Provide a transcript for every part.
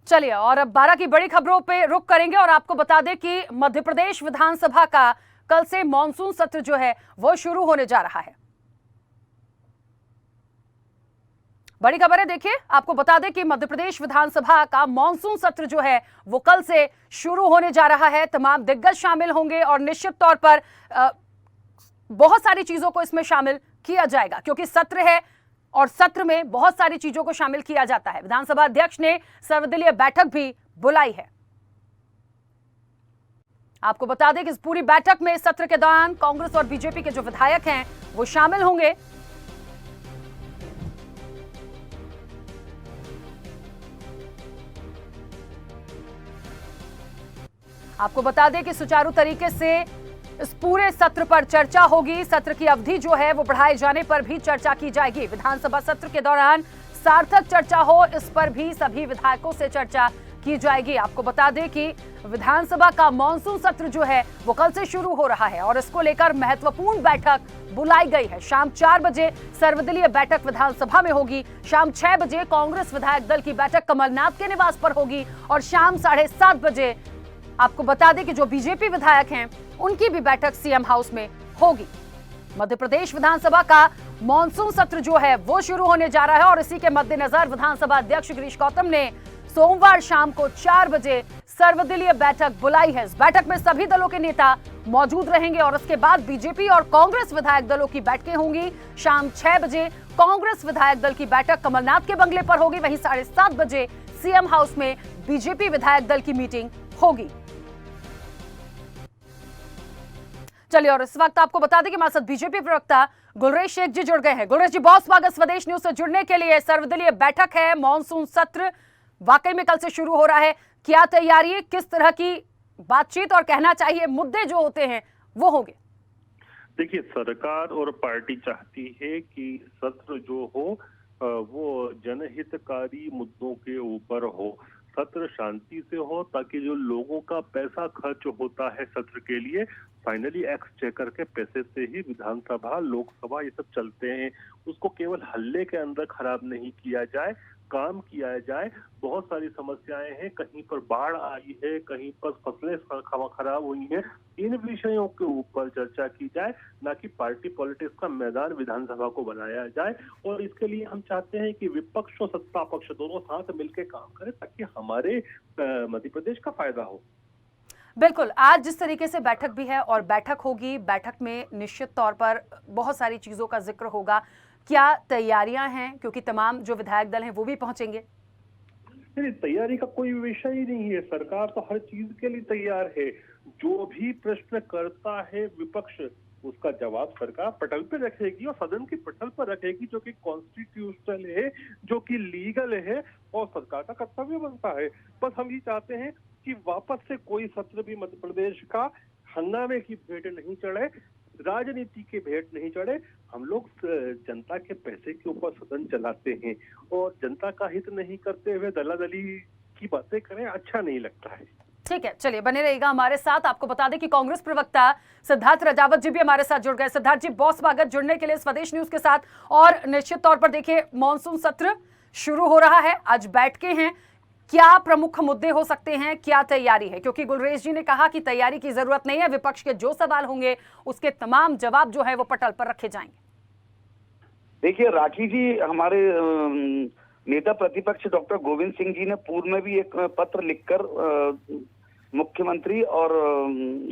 चलिए, और अब 12 की बड़ी खबरों पे रुक करेंगे और आपको बता दें कि मध्य प्रदेश विधानसभा का कल से मॉनसून सत्र जो है वो शुरू होने जा रहा है। बड़ी खबर है, देखिए आपको बता दें कि मध्य प्रदेश विधानसभा का मॉनसून सत्र जो है वो कल से शुरू होने जा रहा है। तमाम दिग्गज शामिल होंगे और निश्चित तौर पर बहुत सारी चीजों को इसमें शामिल किया जाएगा, क्योंकि सत्र है और सत्र में बहुत सारी चीजों को शामिल किया जाता है। विधानसभा अध्यक्ष ने सर्वदलीय बैठक भी बुलाई है। आपको बता दें कि इस पूरी बैठक में सत्र के दौरान कांग्रेस और बीजेपी के जो विधायक हैं वो शामिल होंगे। आपको बता दें कि सुचारू तरीके से इस पूरे सत्र पर चर्चा होगी। सत्र की अवधि जो है वो बढ़ाए जाने पर भी चर्चा की जाएगी। विधानसभा सत्र के दौरान सार्थक चर्चा हो, इस पर भी सभी विधायकों से चर्चा की जाएगी। आपको बता दें कि विधानसभा का मॉनसून सत्र जो है वो कल से शुरू हो रहा है और इसको लेकर महत्वपूर्ण बैठक बुलाई गई है। शाम 4 बजे सर्वदलीय बैठक विधानसभा में होगी। शाम 6 बजे कांग्रेस विधायक दल की बैठक कमलनाथ के निवास पर होगी और शाम 7:30 बजे आपको बता दें कि जो बीजेपी विधायक हैं उनकी भी बैठक सीएम हाउस में होगी। मध्य प्रदेश विधानसभा का मॉनसून सत्र जो है वो शुरू होने जा रहा है और इसी के मद्देनजर विधानसभा अध्यक्ष गिरीश गौतम ने सोमवार शाम को 4 बजे सर्वदलीय बैठक बुलाई है। इस बैठक में सभी दलों के नेता मौजूद रहेंगे और इसके बाद बीजेपी और कांग्रेस विधायक दलों की बैठकें होंगी। शाम 6 बजे कांग्रेस विधायक दल की बैठक कमलनाथ के बंगले पर होगी। वहीं 7:30 बजे सीएम हाउस में बीजेपी विधायक दल की मीटिंग होगी। चलिए, और इस वक्त आपको बता दें कि हमारे साथ बीजेपी प्रवक्ता गुलरेज शेख जी जुड़ गए हैं। गुलरेज जी, बहुत स्वागत स्वदेश न्यूज से जुड़ने के लिए। सर्वदलीय बैठक है, मॉनसून सत्र वाकई में कल से शुरू हो रहा है। क्या तैयारी, किस तरह की बातचीत और कहना चाहिए मुद्दे जो होते हैं वो होंगे? देखिए, सरकार और पार्टी चाहती है कि सत्र जो हो वो जनहितकारी मुद्दों के ऊपर हो, सत्र शांति से हो, ताकि जो लोगों का पैसा खर्च होता है सत्र के लिए, फाइनली एक्सचेकर के पैसे से ही विधानसभा लोकसभा ये सब चलते हैं, उसको केवल हल्ले के अंदर खराब नहीं किया जाए, काम किया जाए। बहुत सारी समस्याएं हैं, कहीं पर बाढ़ आई है, कहीं पर फसलें खराब हुई हैं। इन विषयों के ऊपर चर्चा की जाए, ना कि पार्टी पॉलिटिक्स का मैदान विधानसभा को बनाया जाए। और इसके लिए हम चाहते हैं कि विपक्ष और सत्ता पक्ष दोनों साथ मिलकर काम करें, ताकि हमारे मध्य प्रदेश का फायदा हो। बिल्कुल, आज जिस तरीके से बैठक भी है और बैठक होगी, बैठक में निश्चित तौर पर बहुत सारी चीजों का जिक्र होगा। क्या तैयारियां हैं, क्योंकि तमाम जो विधायक दल हैं वो भी पहुंचेंगे? नहीं, तैयारी का कोई विषय ही नहीं है। सरकार तो हर चीज के लिए तैयार है। जो भी प्रश्न करता है विपक्ष, उसका जवाब सरकार पटल पे रखेगी और सदन की पटल पर रखेगी, जो कि कॉन्स्टिट्यूशनल है, जो कि लीगल है और सरकार का कर्तव्य बनता है। बस हम ये चाहते हैं कि वापस से कोई सत्र भी मध्य प्रदेश का हंगामे की भेंट नहीं चढ़े, राजनीति के भेंट नहीं चढ़े। हम लोग जनता के पैसे के ऊपर सदन चलाते हैं और जनता का हित नहीं करते हुए दलादली की बातें करें, अच्छा नहीं लगता है। ठीक है, चलिए बने रहिएगा हमारे साथ। आपको बता दें कि कांग्रेस प्रवक्ता सिद्धार्थ रजावत जी भी हमारे साथ जुड़ गए। सिद्धार्थ जी, बहुत स्वागत जुड़ने के लिए स्वदेश न्यूज के साथ। और निश्चित तौर पर देखिए, मॉनसून सत्र शुरू हो रहा है, आज बैठकें हैं, क्या प्रमुख मुद्दे हो सकते हैं, क्या तैयारी है? क्योंकि गुलरेज जी ने कहा कि तैयारी की जरूरत नहीं है, विपक्ष के जो सवाल होंगे उसके तमाम जवाब जो है वो पटल पर रखे जाएंगे। देखिए राखी जी, हमारे नेता प्रतिपक्ष डॉक्टर गोविंद सिंह जी ने पूर्व में भी एक पत्र लिखकर मुख्यमंत्री और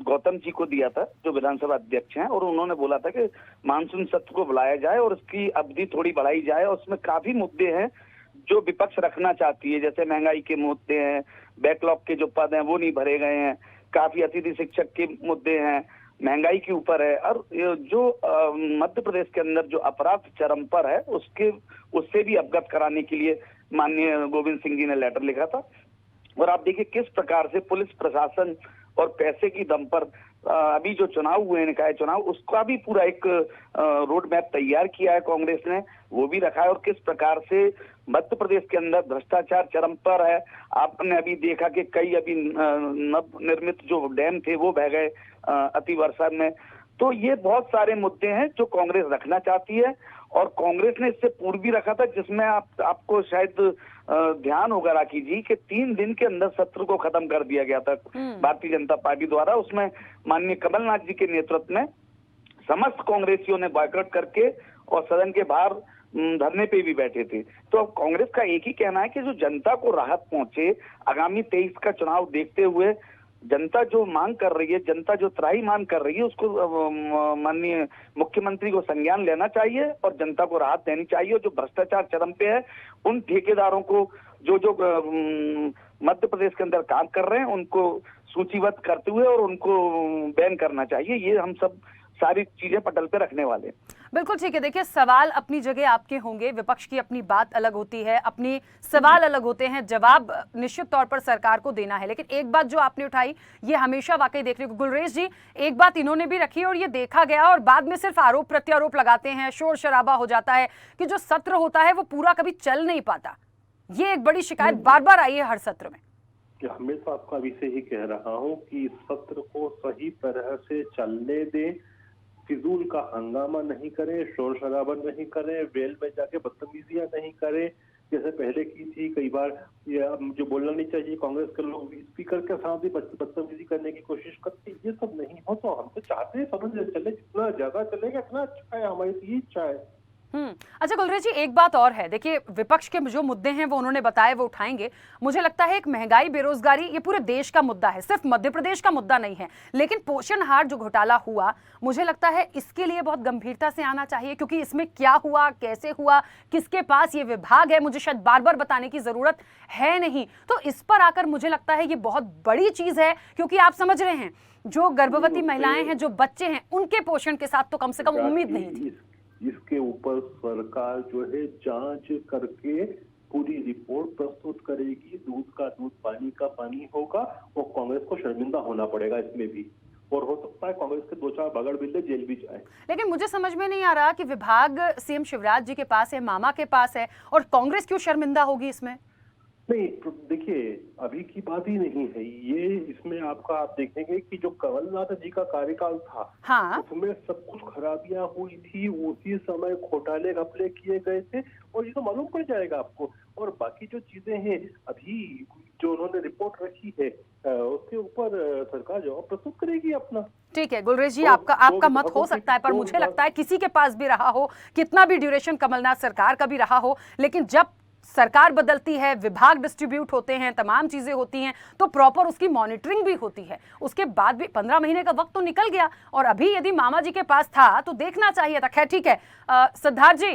गौतम जी को दिया था, जो विधानसभा अध्यक्ष हैं, और उन्होंने बोला था कि मानसून सत्र को बुलाया जाए और उसकी अवधि थोड़ी बढ़ाई जाए। और उसमें काफी मुद्दे हैं जो विपक्ष रखना चाहती है, जैसे महंगाई के मुद्दे हैं, बैकलॉग के जो पद हैं वो नहीं भरे गए हैं, काफी अतिथि शिक्षक के मुद्दे हैं, महंगाई के ऊपर है, और जो मध्य प्रदेश के अंदर जो अपराध चरम पर है उससे भी अवगत कराने के लिए माननीय गोविंद सिंह जी ने लेटर लिखा था। और आप देखिए किस प्रकार से पुलिस प्रशासन और पैसे की दम पर अभी जो चुनाव हुए हैं, निकाय चुनाव, उसका भी पूरा एक रोड मैप तैयार किया है कांग्रेस ने, वो भी रखा है। और किस प्रकार से मध्य प्रदेश के अंदर भ्रष्टाचार चरम पर है। आपने अभी देखा कि कई अभी नव निर्मित जो डैम थे वो बह गए अति वर्षा में। तो ये बहुत सारे मुद्दे हैं जो कांग्रेस रखना चाहती है और कांग्रेस ने इससे पूर्व भी रखा था, जिसमें आपको शायद ध्यान होगा राखी जी कि 3 दिन के अंदर सत्र को खत्म कर दिया गया था भारतीय जनता पार्टी द्वारा। उसमें माननीय कमलनाथ जी के नेतृत्व में समस्त कांग्रेसियों ने बॉयकॉट करके और सदन के बाहर धरने पे भी बैठे थे। तो अब कांग्रेस का एक ही कहना है कि जो जनता को राहत पहुंचे, आगामी 23 का चुनाव देखते हुए जनता जो मांग कर रही है, जनता जो त्राहिमाम कर रही है, उसको माननीय मुख्यमंत्री को संज्ञान लेना चाहिए और जनता को राहत देनी चाहिए। जो भ्रष्टाचार चरम पे है, उन ठेकेदारों को जो मध्य प्रदेश के अंदर काम कर रहे हैं उनको सूचीबद्ध करते हुए और उनको बैन करना चाहिए। ये हम सब सारी चीजें पटल पे रखने वाले। बिल्कुल ठीक है। देखिए, सवाल अपनी जगह आपके होंगे, विपक्ष की अपनी बात अलग होती है, अपनी सवाल अलग होते हैं, जवाब निश्चित तौर पर सरकार को देना है। लेकिन एक बात जो आपने उठाई, ये हमेशा वाकई देखने को, गुलरेश जी, एक बात इन्होंने भी रखी और ये देखा गया और बाद में सिर्फ आरोप प्रत्यारोप लगाते हैं, शोर शराबा हो जाता है कि जो सत्र होता है वो पूरा कभी चल नहीं पाता। ये एक बड़ी शिकायत बार बार आई है हर सत्र में। हमेशा आपका अभी से ही कह रहा हूँ कि सत्र को सही तरह से चलने दें, फिजूल का हंगामा नहीं करें, शोर शराबा नहीं करें, वेल में जाके बदतमीजियां नहीं करें जैसे पहले की थी। कई बार ये जो बोलना नहीं चाहिए, कांग्रेस के लोग स्पीकर के साथ भी बदतमीजी करने की कोशिश करते, ये सब नहीं हो। तो हम तो चाहते हैं सदन चले, जितना ज्यादा चलेगा इतना अच्छा है, हमारी यही इच्छा है। अच्छा गुलरेश जी, एक बात और है, देखिए विपक्ष के जो मुद्दे हैं वो उन्होंने बताए, वो उठाएंगे। मुझे लगता है एक महंगाई, बेरोजगारी, ये पूरे देश का मुद्दा है, सिर्फ मध्य प्रदेश का मुद्दा नहीं है। लेकिन पोषण आहार जो घोटाला हुआ, मुझे लगता है इसके लिए बहुत गंभीरता से आना चाहिए, क्योंकि इसमें क्या हुआ, कैसे हुआ, किसके पास ये विभाग है, मुझे शायद बार बार बताने की जरूरत है नहीं। तो इस पर आकर मुझे लगता है ये बहुत बड़ी चीज है, क्योंकि आप समझ रहे हैं जो गर्भवती महिलाएं हैं, जो बच्चे हैं, उनके पोषण के साथ तो कम से कम उम्मीद नहीं थी। इसके ऊपर सरकार जो है जांच करके पूरी रिपोर्ट प्रस्तुत करेगी। दूध का दूध, पानी का पानी होगा और कांग्रेस को शर्मिंदा होना पड़ेगा इसमें भी। और हो सकता है कांग्रेस के 2-4 बगड़ बिल्ले जेल भी जाए। लेकिन मुझे समझ में नहीं आ रहा कि विभाग सीएम शिवराज जी के पास है, मामा के पास है, और कांग्रेस क्यों शर्मिंदा होगी इसमें? नहीं, तो देखिए अभी की बात ही नहीं है ये। इसमें आपका आप देखेंगे कि जो कमलनाथ जी का कार्यकाल था, हाँ, उसमें सब कुछ खराबियां हुई थी, उसी समय घोटाले घपले किए गए थे और ये तो मालूम पड़ जाएगा आपको। और बाकी जो चीजें हैं अभी जो उन्होंने रिपोर्ट रखी है उसके ऊपर सरकार जवाब प्रस्तुत करेगी अपना। ठीक है गुलरेश जी, आपका मत हो सकता है, पर मुझे लगता है किसी के पास भी रहा हो, कितना भी ड्यूरेशन कमलनाथ सरकार का भी रहा हो, लेकिन जब सरकार बदलती है, विभाग डिस्ट्रीब्यूट होते हैं, तमाम चीजें होती हैं, तो प्रॉपर उसकी मॉनिटरिंग भी होती है। उसके बाद भी 15 महीने का वक्त तो निकल गया, और अभी यदि मामा जी के पास था तो देखना चाहिए था। खैर ठीक है, सिद्धार्थ जी,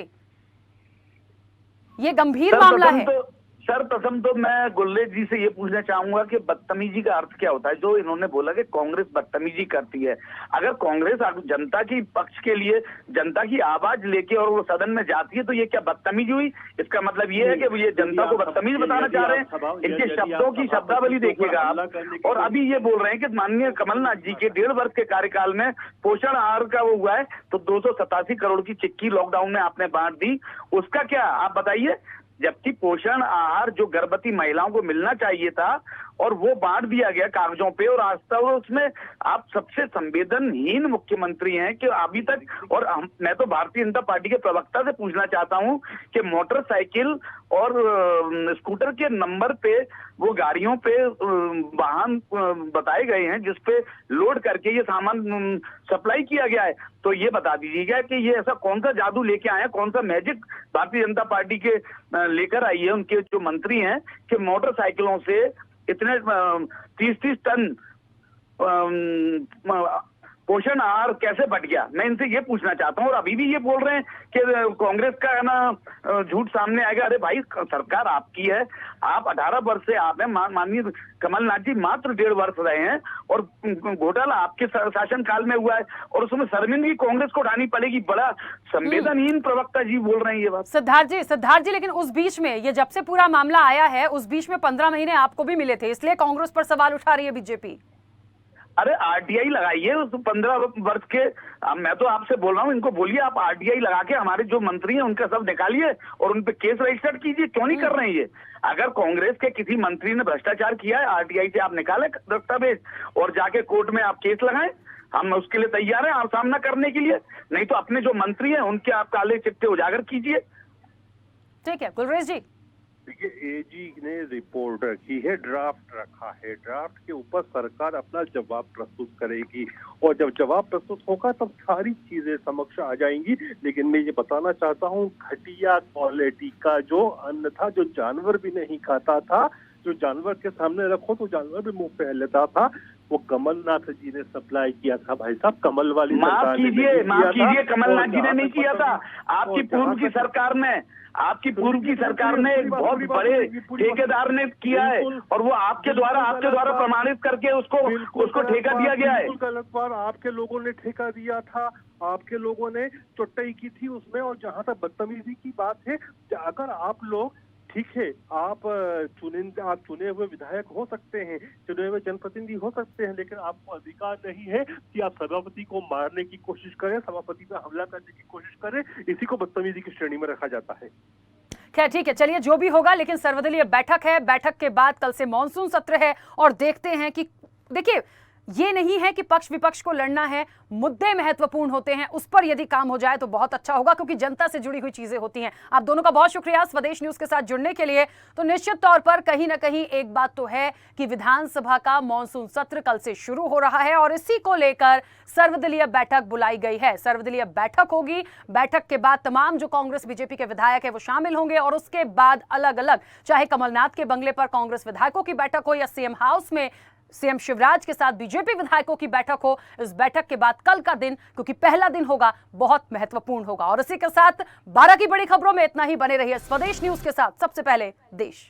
ये गंभीर मामला है। सर प्रथम तो मैं गुलरेश जी से ये पूछना चाहूंगा कि बदतमीजी का अर्थ क्या होता है? जो इन्होंने बोला कि कांग्रेस बदतमीजी करती है, अगर कांग्रेस जनता की पक्ष के लिए जनता की आवाज लेके और वो सदन में जाती है तो ये क्या बदतमीजी हुई? इसका मतलब ये है कि ये जनता को बदतमीज बताना चाह रहे हैं। इनके शब्दों की शब्दावली देखिएगा आप। और अभी ये बोल रहे हैं कि माननीय कमलनाथ जी के 1.5 वर्ष के कार्यकाल में पोषण आहार का वो हुआ है तो 287 करोड़ की चिक्की लॉकडाउन में आपने बांट दी, उसका क्या आप बताइए? जबकि पोषण आहार जो गर्भवती महिलाओं को मिलना चाहिए था और वो बांट दिया गया कागजों पे, और आज तक उसमें आप सबसे संवेदनहीन मुख्यमंत्री हैं कि अभी तक। और मैं तो भारतीय जनता पार्टी के प्रवक्ता से पूछना चाहता हूं कि मोटरसाइकिल और स्कूटर के नंबर पे वो गाड़ियों पे वाहन बताए गए हैं जिसपे लोड करके ये सामान सप्लाई किया गया है, तो ये बता दीजिएगा कि ये ऐसा कौन सा जादू लेके आए हैं, कौन सा मैजिक भारतीय जनता पार्टी के लेकर आई है उनके जो मंत्री हैं कि मोटरसाइकिलों से इतने 30-30 टन पोषण आहार कैसे बट गया? मैं इनसे ये पूछना चाहता हूँ। और अभी भी ये बोल रहे हैं कि कांग्रेस का है ना झूठ सामने आएगा। अरे भाई, सरकार आपकी है, आप 18 वर्ष से आप हैं, माननीय कमलनाथ जी मात्र 1.5 वर्ष रहे हैं और घोटाला आपके शासनकाल में हुआ है और उसमें शर्मिंदगी कांग्रेस को उठानी पड़ेगी। बड़ा संवेदनहीन प्रवक्ता जी बोल रहे हैं ये बात। सिद्धार्थ जी, लेकिन उस बीच में ये जब से पूरा मामला आया है, उस बीच में 15 महीने आपको भी मिले थे, इसलिए कांग्रेस पर सवाल उठा रही है बीजेपी। अरे आरटीआई लगाइए उस 15 वर्ष के। मैं तो आपसे बोल रहा हूँ, इनको बोलिए आप आरटीआई लगा के हमारे जो मंत्री हैं उनका सब निकालिए और उन पे केस रजिस्टर कीजिए। क्यों नहीं कर रहे हैं ये? अगर कांग्रेस के किसी मंत्री ने भ्रष्टाचार किया है, आरटीआई से आप निकालें दस्तावेज और जाके कोर्ट में आप केस लगाएं। हम उसके लिए तैयार हैं, आप सामना करने के लिए। नहीं तो अपने जो मंत्री हैं उनके आप काले चिट्ठे उजागर कीजिए। ठीक है गुलरेज जी। देखिए, एजी ने रिपोर्ट रखी है, ड्राफ्ट रखा है, ड्राफ्ट के ऊपर सरकार अपना जवाब प्रस्तुत करेगी और जब जवाब प्रस्तुत होगा तब सारी चीजें समक्ष आ जाएंगी। लेकिन मैं ये बताना चाहता हूँ, घटिया क्वालिटी का जो अन्न था, जो जानवर भी नहीं खाता था, जो जानवर के सामने रखो तो जानवर भी मुंह फैल लेता था, वो कमलनाथ जी ने सप्लाई किया था। भाई साहब, कमल वाली माफ कीजिए, कमलनाथ जी ने नहीं किया था, आपकी पूर्व की सरकार ने, आपकी पूर्व की सरकार ने एक बहुत बड़े ठेकेदार ने किया है और वो आपके द्वारा प्रमाणित करके उसको ठेका दिया गया है। बिल्कुल गलत बात, आपके लोगों ने ठेका दिया था, आपके लोगों ने चुटाई की थी उसमें। और जहां तक बदतमीजी की बात है, अगर आप लोग, ठीक है, आप चुने हुए विधायक हो सकते हैं, चुने हुए जनप्रतिनिधि हो सकते हैं, लेकिन आपको अधिकार नहीं है कि आप सभापति को मारने की कोशिश करें, सभापति पर हमला करने की कोशिश करें। इसी को बदतमीजी की श्रेणी में रखा जाता है। खैर ठीक है, चलिए जो भी होगा, लेकिन सर्वदलीय बैठक है, बैठक के बाद कल से मॉनसून सत्र है और देखते हैं कि, देखिए ये नहीं है कि पक्ष विपक्ष को लड़ना है, मुद्दे महत्वपूर्ण होते हैं, उस पर यदि काम हो जाए तो बहुत अच्छा होगा, क्योंकि जनता से जुड़ी हुई चीजें होती हैं। आप दोनों का बहुत शुक्रिया स्वदेश न्यूज के साथ जुड़ने के लिए। तो निश्चित तौर पर कहीं ना कहीं एक बात तो है कि विधानसभा का मॉनसून सत्र कल से शुरू हो रहा है और इसी को लेकर सर्वदलीय बैठक बुलाई गई है। सर्वदलीय बैठक होगी, बैठक के बाद तमाम जो कांग्रेस बीजेपी के विधायक है वो शामिल होंगे और उसके बाद अलग अलग, चाहे कमलनाथ के बंगले पर कांग्रेस विधायकों की बैठक हो या सीएम हाउस में सीएम शिवराज के साथ बीजेपी विधायकों की बैठक हो, इस बैठक के बाद कल का दिन, क्योंकि पहला दिन होगा, बहुत महत्वपूर्ण होगा। और इसी के साथ 12 की बड़ी खबरों में इतना ही। बने रहिए स्वदेश न्यूज के साथ, सबसे पहले देश।